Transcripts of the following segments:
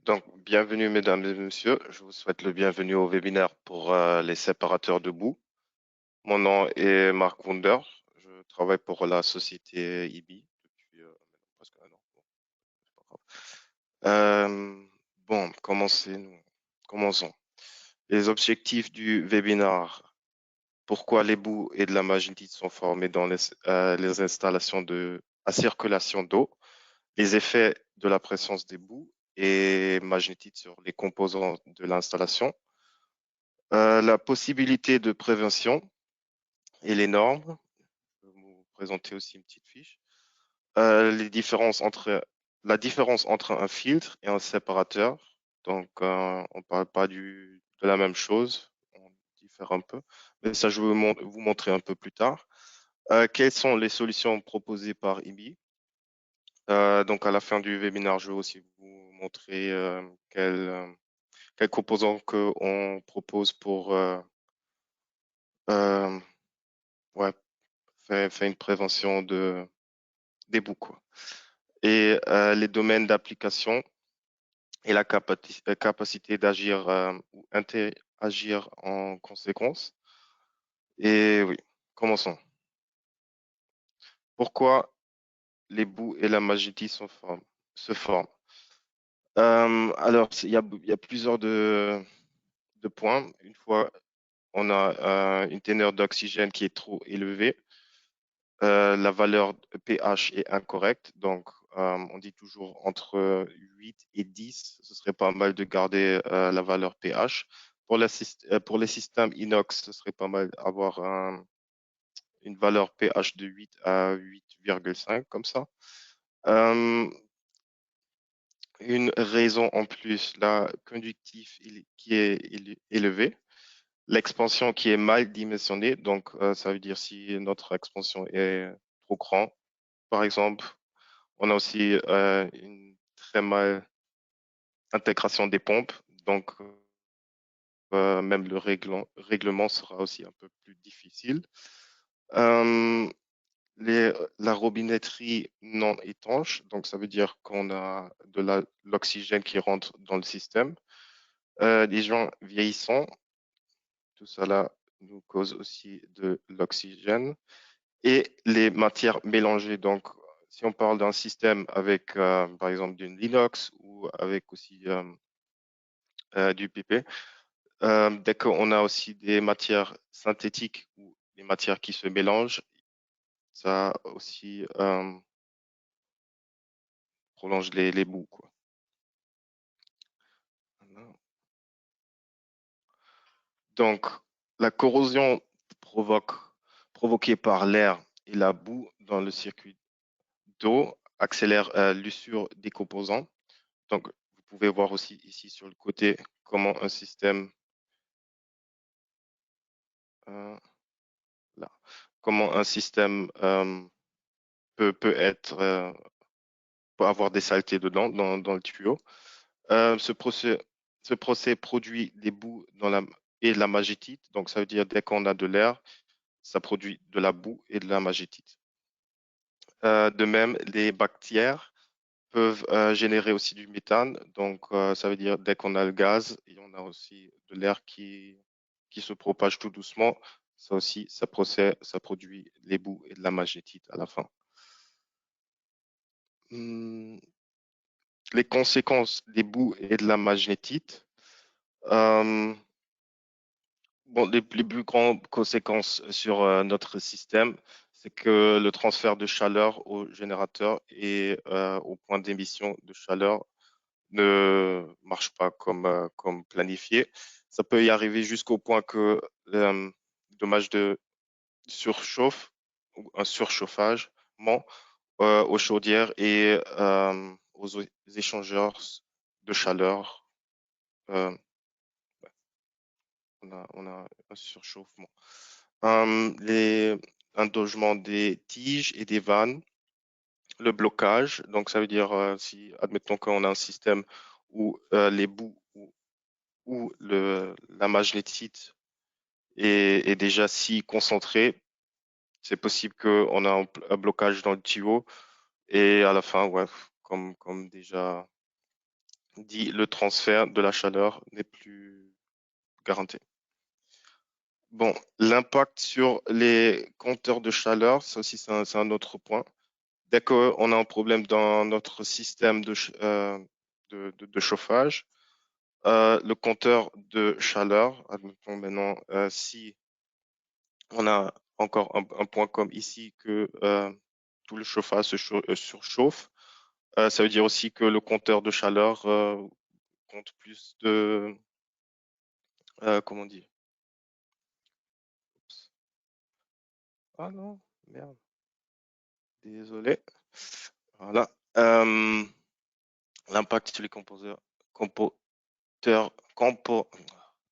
Donc, bienvenue mesdames et messieurs. Je vous souhaite le bienvenu au webinaire pour les séparateurs de boue. Mon nom est Marc Wunder. Je travaille pour la société IBI depuis presque un an. Bon, c'est pas grave. Bon, commençons. Les objectifs du webinaire. Pourquoi les boues et de la magnétite sont formés dans les installations à circulation d'eau, les effets de la présence des boues et magnétite sur les composants de l'installation, la possibilité de prévention et les normes. Je vais vous présenter aussi une petite fiche. Les différences la différence entre un filtre et un séparateur. Donc, on ne parle pas de la même chose, on diffère un peu. Mais ça, je vais vous montrer un peu plus tard. Quelles sont les solutions proposées par IBI? Donc, à la fin du webinaire, je vais aussi vous montrer quels composants qu'on propose pour euh, ouais, faire une prévention des boues, quoi. Et les domaines d'application et la capacité d'agir ou interagir en conséquence. Et oui, commençons. Pourquoi les boues et la magnétie se forment? Alors, il y a plusieurs de points. Une fois, on a une teneur d'oxygène qui est trop élevée. La valeur pH est incorrecte, donc on dit toujours entre 8 et 10, ce serait pas mal de garder la valeur pH. Pour les systèmes inox, ce serait pas mal d'avoir une valeur pH de 8 à 8,5 comme ça. Une raison en plus, la conductif qui est élevée, l'expansion qui est mal dimensionnée, donc ça veut dire si notre expansion est trop grande, par exemple. On a aussi une très mal intégration des pompes, donc même le règlement sera aussi un peu plus difficile. Euh, la robinetterie non étanche, donc ça veut dire qu'on a de l'oxygène qui rentre dans le système. Les gens vieillissants, tout cela nous cause aussi de l'oxygène. Et les matières mélangées, donc si on parle d'un système avec, par exemple, d'une Linux ou avec aussi du PP, dès qu'on a aussi des matières synthétiques ou des matières qui se mélangent, ça aussi prolonge les bouts, quoi. Voilà. Donc, la corrosion provoquée par l'air et la boue dans le circuit d'eau accélère l'usure des composants. Donc, vous pouvez voir aussi ici sur le côté comment un système euh, là, comment un système peut être peut avoir des saletés dedans dans le tuyau. Euh, ce procès, ce procès produit des boues et de la magnétite. Donc, ça veut dire dès qu'on a de l'air, ça produit de la boue et de la magnétite. De même, les bactéries peuvent générer aussi du méthane. Donc, ça veut dire dès qu'on a le gaz, et on a aussi de l'air qui se propage tout doucement, ça aussi, ça produit les boues et de la magnétite à la fin. Hmm, les conséquences des boues et de la magnétite. Euh, bon, les plus grandes conséquences sur notre système, c'est que le transfert de chaleur au générateur et au point d'émission de chaleur ne marche pas comme planifié. Ça peut y arriver jusqu'au point que dommage de surchauffe ou un surchauffage aux chaudières et aux échangeurs de chaleur. Euh, on a un surchauffement. Un logement des tiges et des vannes, le blocage. Donc, ça veut dire, si, admettons qu'on a un système où les bouts où la magnétite est déjà si concentrée, c'est possible qu'on a un blocage dans le tuyau et à la fin, ouais, comme déjà dit le transfert de la chaleur n'est plus garanti. Bon, l'impact sur les compteurs de chaleur, ça aussi c'est un autre point. Dès qu'on a un problème dans notre système de chauffage, le compteur de chaleur, admettons maintenant, si on a encore un point comme ici que tout le chauffage se surchauffe, ça veut dire aussi que le compteur de chaleur compte plus de, comment on dit? Oups. Ah non, merde, désolé. Voilà. L'impact sur les compteurs,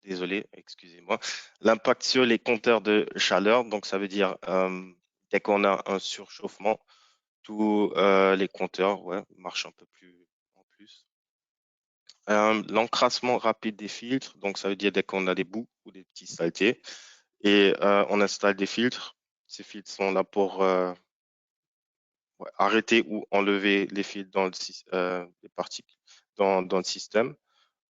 désolé, excusez-moi. L'impact sur les compteurs de chaleur, donc ça veut dire dès qu'on a un surchauffement, tous les compteurs marchent un peu plus en plus. L'encrassement rapide des filtres, donc ça veut dire dès qu'on a des bouts ou des petits saletés et on installe des filtres. Ces filtres sont là pour arrêter ou enlever les filtres dans les particules dans le système.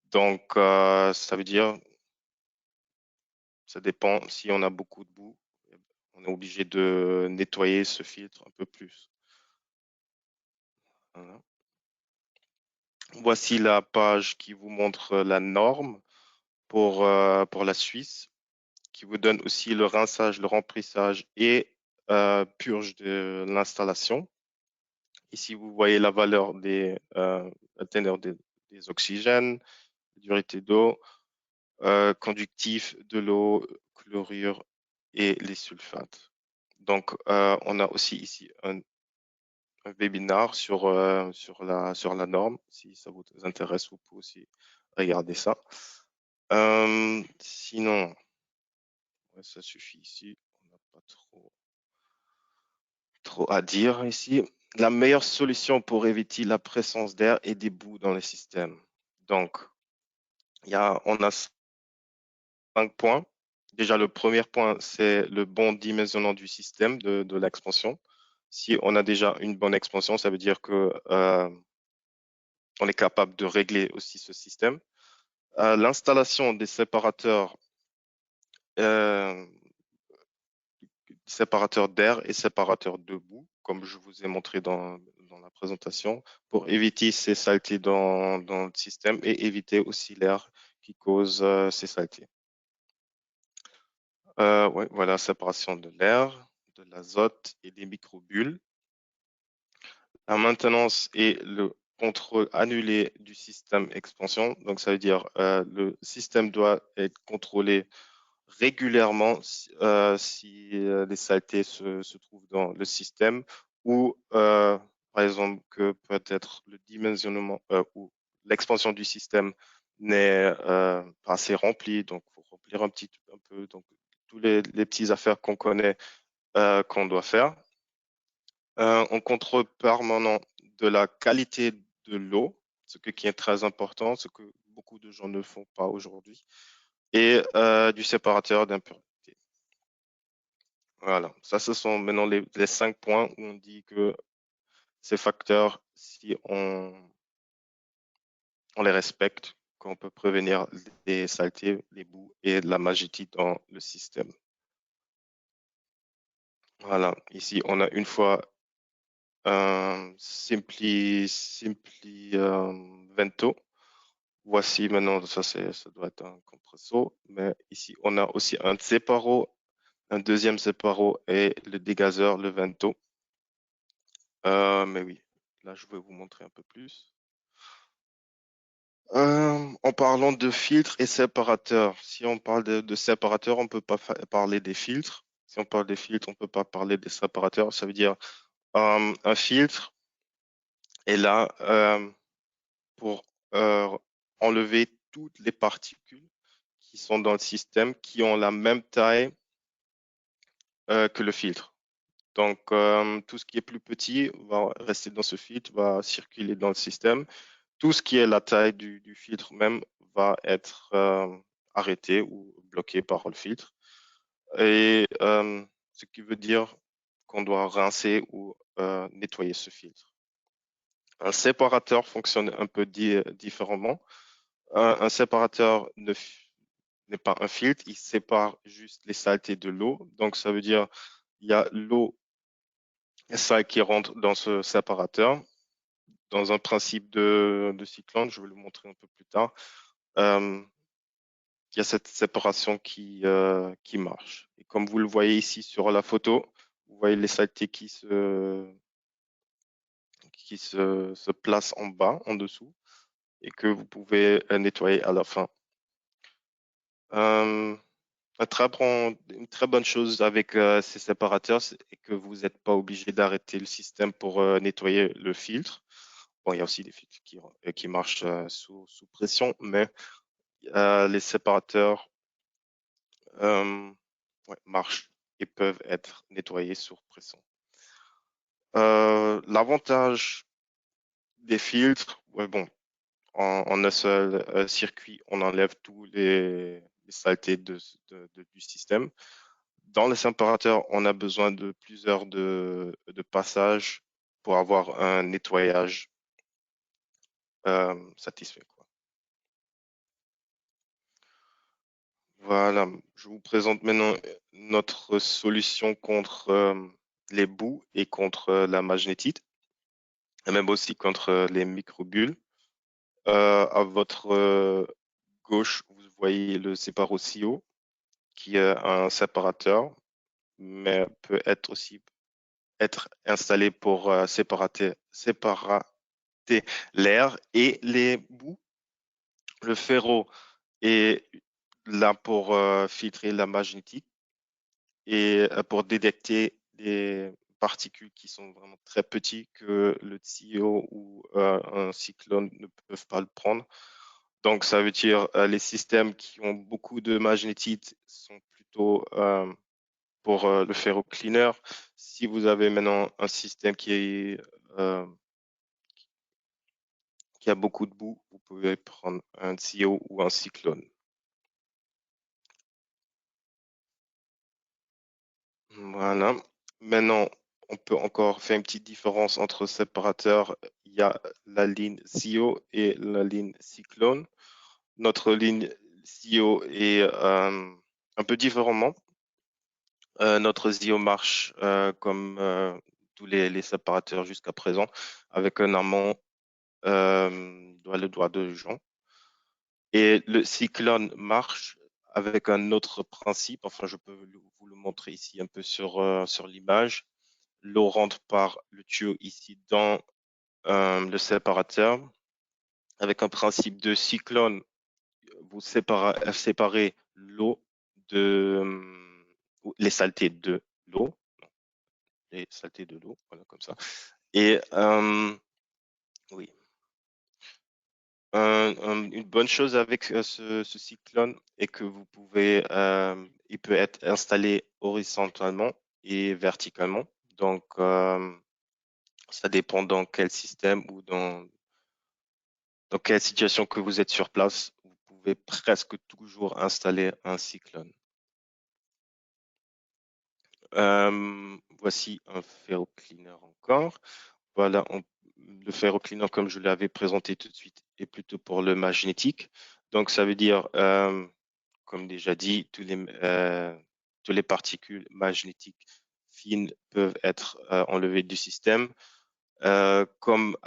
Donc, ça veut dire, ça dépend si on a beaucoup de boue, on est obligé de nettoyer ce filtre un peu plus. Voilà. Voici la page qui vous montre la norme pour la Suisse, qui vous donne aussi le rinçage, le remplissage et purge de l'installation. Ici, vous voyez la valeur la teneur des oxygènes, durité d'eau, conductif de l'eau, chlorure et les sulfates. Donc, on a aussi ici un webinaire sur la norme. Si ça vous intéresse, vous pouvez aussi regarder ça. Sinon, ça suffit ici. On n'a pas trop à dire ici. La meilleure solution pour éviter la présence d'air et des boues dans le système. Donc, on a 5 points. Déjà, le premier point, c'est le bon dimensionnement du système de l'expansion. Si on a déjà une bonne expansion, ça veut dire que on est capable de régler aussi ce système. L'installation des séparateurs d'air et séparateurs de boue, comme je vous ai montré dans la présentation, pour éviter ces saletés dans le système et éviter aussi l'air qui cause ces saletés. Ouais, voilà, séparation de l'air, de l'azote et des microbules. La maintenance et le contrôle annulé du système expansion. Donc, ça veut dire le système doit être contrôlé régulièrement si les saletés se trouvent dans le système ou, par exemple, que peut-être le dimensionnement ou l'expansion du système n'est pas assez remplie. Donc, il faut remplir un peu. Donc, tous les petites affaires qu'on connaît qu'on doit faire. On contrôle permanent de la qualité de l'eau, qui est très important, ce que beaucoup de gens ne font pas aujourd'hui, et du séparateur d'impuretés. Voilà, ça ce sont maintenant les 5 points où on dit que ces facteurs, si on les respecte, qu'on peut prévenir les saletés, les boues et la magétie dans le système. Voilà, ici on a une fois Simply Vento. Voici maintenant, ça doit être un compresso, mais ici on a aussi un Separo, un deuxième Separo et le dégazeur, le Vento. Mais oui, là je vais vous montrer un peu plus. En parlant de filtres et séparateurs, si on parle de séparateurs, on ne peut pas parler des filtres. Si on parle des filtres, on ne peut pas parler des séparateurs. Ça veut dire un filtre est là pour enlever toutes les particules qui sont dans le système, qui ont la même taille que le filtre. Donc, tout ce qui est plus petit va rester dans ce filtre, va circuler dans le système. Tout ce qui est la taille du filtre même va être arrêté ou bloqué par le filtre. Et ce qui veut dire qu'on doit rincer ou nettoyer ce filtre. Un séparateur fonctionne un peu différemment. Un séparateur n'est pas un filtre, il sépare juste les saletés de l'eau. Donc, ça veut dire il y a l'eau sale qui rentre dans ce séparateur. Dans un principe de cyclone, je vais le montrer un peu plus tard, euh, il y a cette séparation qui marche. Et comme vous le voyez ici sur la photo, vous voyez les saletés qui se placent en bas, en dessous, et que vous pouvez nettoyer à la fin. Euh, une très bonne chose avec ces séparateurs, c'est que vous n'êtes pas obligé d'arrêter le système pour nettoyer le filtre. Bon, il y a aussi des filtres qui marchent sous pression, mais les séparateurs ouais, marchent et peuvent être nettoyés sous pression. L'avantage des filtres, ouais, bon, en un seul circuit, on enlève tous les saletés du système. Dans les séparateurs, on a besoin de plusieurs de passages pour avoir un nettoyage satisfait, quoi. Voilà, je vous présente maintenant notre solution contre les boues et contre la magnétite, et même aussi contre les microbules. À votre gauche, vous voyez le séparo-CEO, qui est un séparateur, mais peut être installé pour séparer l'air et les boues. Le ferro est là pour filtrer la magnétique et pour détecter des particules qui sont vraiment très petites que le tuyau ou un cyclone ne peuvent pas le prendre. Donc, ça veut dire les systèmes qui ont beaucoup de magnétite sont plutôt pour le ferro cleaner. Si vous avez maintenant un système euh, qui a beaucoup de boue, vous pouvez prendre un tuyau ou un cyclone. Voilà. Maintenant, on peut encore faire une petite différence entre séparateurs. Il y a la ligne CEO et la ligne cyclone. Notre ligne CEO est un peu différemment. Notre ZIO marche comme tous les séparateurs jusqu'à présent, avec un amont dans le doigt de Jean. Et le cyclone marche avec un autre principe. Enfin, je peux vous le montrer ici un peu sur l'image. L'eau rentre par le tuyau ici dans le séparateur. Avec un principe de cyclone, vous séparez l'eau les saletés de l'eau, les saletés de l'eau, voilà comme ça. Et oui, une bonne chose avec ce cyclone est que il peut être installé horizontalement et verticalement. Donc, ça dépend dans quel système ou dans quelle situation que vous êtes sur place. Vous pouvez presque toujours installer un cyclone. Voici un ferro cleaner encore. Voilà, le ferrocleaner, comme je l'avais présenté tout de suite, est plutôt pour le magnétique. Donc, ça veut dire, comme déjà dit, toutes les particules magnétiques fines peuvent être enlevées du système. Comme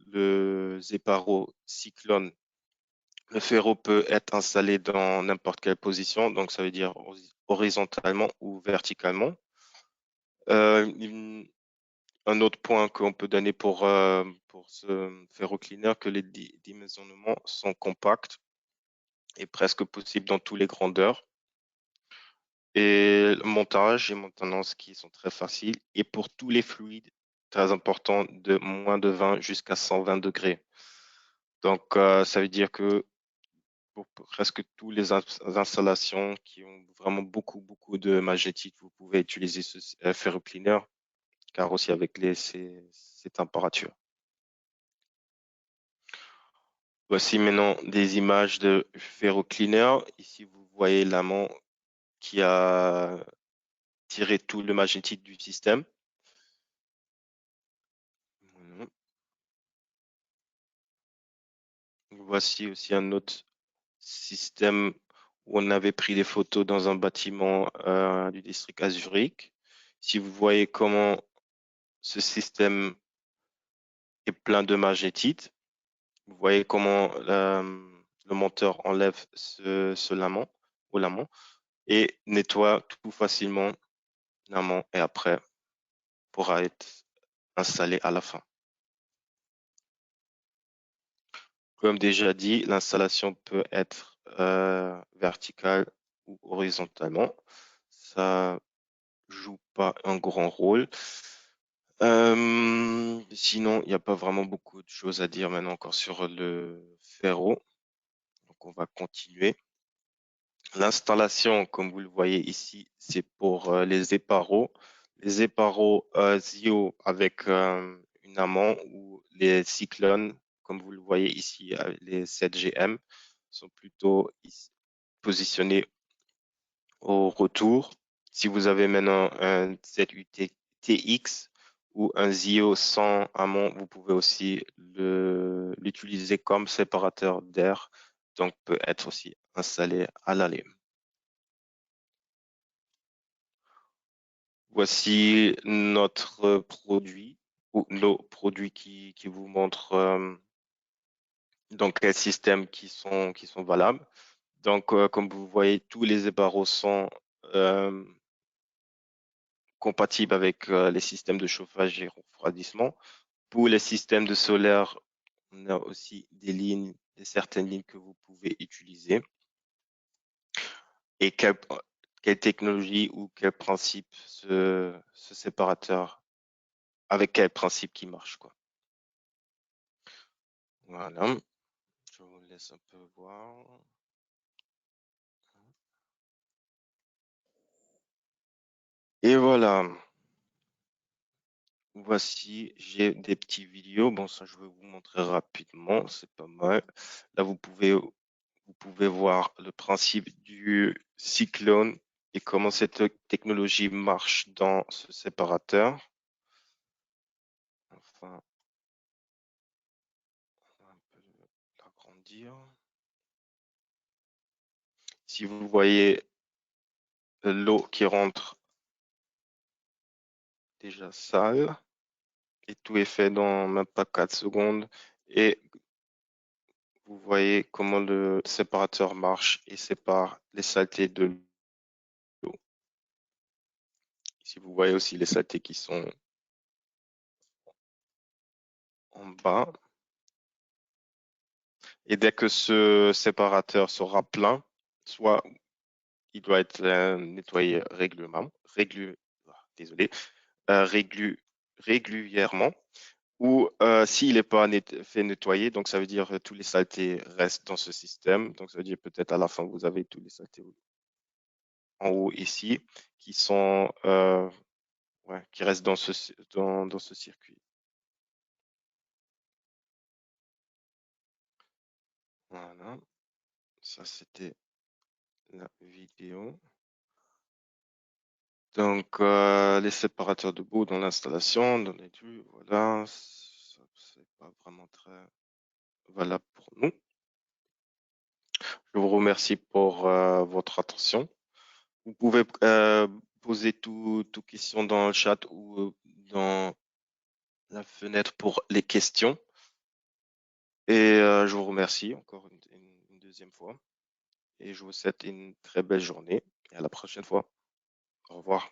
le Zeparo Cyclone, le ferro peut être installé dans n'importe quelle position, donc ça veut dire horizontalement ou verticalement. Un autre point qu'on peut donner pour ce ferrocleaner, que les dimensionnements sont compacts et presque possibles dans toutes les grandeurs. Et le montage et maintenance qui sont très faciles. Et pour tous les fluides, très important, de moins de 20 jusqu'à 120 degrés. Donc, ça veut dire que pour presque toutes les installations qui ont vraiment beaucoup de magnétique, vous pouvez utiliser ce ferrocleaner, car aussi avec ces températures. Voici maintenant des images de ferrocleaner. Ici, vous voyez l'amont qui a tiré tout le magnétique du système. Voici aussi un autre système où on avait pris des photos dans un bâtiment du district à Zurich. Si vous voyez comment ce système est plein de magnétites, vous voyez comment le monteur enlève ce lament ou l'amont et nettoie tout facilement l'amont et après pourra être installé à la fin. Comme déjà dit, l'installation peut être verticale ou horizontalement. Ça joue pas un grand rôle. Sinon, il n'y a pas vraiment beaucoup de choses à dire maintenant encore sur le ferro. Donc, on va continuer. L'installation, comme vous le voyez ici, c'est pour les éparos. Les éparos ZIO avec une amont ou les cyclones, comme vous le voyez ici, les 7GM, sont plutôt positionnés au retour. Si vous avez maintenant un ZUTX ou un ZIO sans amont, vous pouvez aussi l'utiliser comme séparateur d'air, donc peut être aussi installé à l'aller. Voici notre produit ou nos produits qui vous montrent donc les systèmes qui sont valables. Donc, comme vous voyez, tous les éparos sont compatibles avec les systèmes de chauffage et refroidissement. Pour les systèmes de solaire, on a aussi certaines lignes que vous pouvez utiliser. Et quelle technologie ou quel principe ce séparateur, avec quel principe qui marche, quoi. Voilà, je vous laisse un peu voir. Et voilà, voici, j'ai des petits vidéos. Bon, ça, je vais vous montrer rapidement, c'est pas mal. Là, vous pouvez voir le principe du cyclone et comment cette technologie marche dans ce séparateur. Enfin, on va un peu l'agrandir. Si vous voyez l'eau qui rentre déjà sale, et tout est fait dans même pas 4 secondes. Et vous voyez comment le séparateur marche et sépare les saletés de l'eau. Si vous voyez aussi les saletés qui sont en bas. Et dès que ce séparateur sera plein, soit il doit être nettoyé régulièrement, ou s'il n'est pas fait nettoyer, donc ça veut dire que tous les saletés restent dans ce système. Donc ça veut dire peut-être à la fin, vous avez tous les saletés en haut ici qui sont qui restent dans ce circuit. Voilà, ça c'était la vidéo. Donc les séparateurs de bout dans l'installation, dans les tubes, voilà, c'est pas vraiment très valable pour nous. Je vous remercie pour votre attention. Vous pouvez poser toutes questions dans le chat ou dans la fenêtre pour les questions. Et je vous remercie encore une deuxième fois. Et je vous souhaite une très belle journée et à la prochaine fois. Au revoir.